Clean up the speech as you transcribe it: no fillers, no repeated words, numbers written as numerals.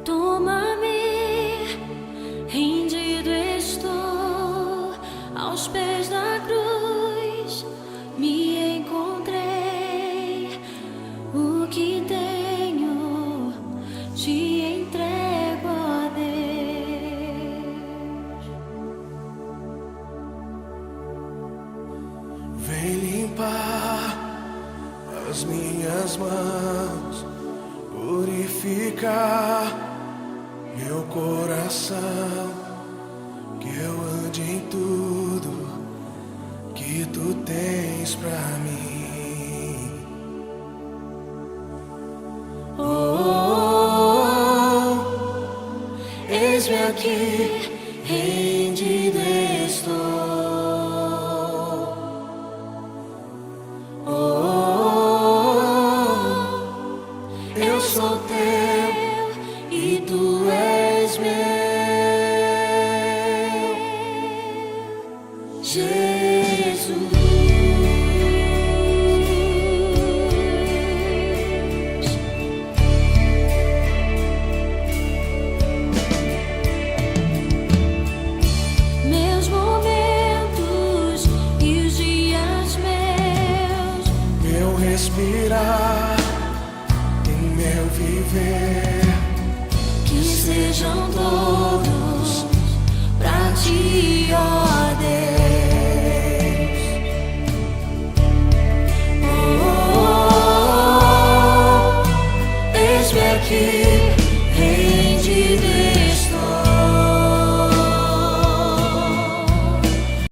Toma-me, rendido estou aos pés da cruz. Me encontrei, o que tenho te entrego a Deus. Vem limpar as minhas mãos, purificar meu coração, que eu ande em tudo que tu tens pra mim. Oh, eis-me aqui, rendido estou. Eu sou teu e tu és meu, Jesus. Meus momentos e os dias meus, Meu respirar e meu viver, que sejam todos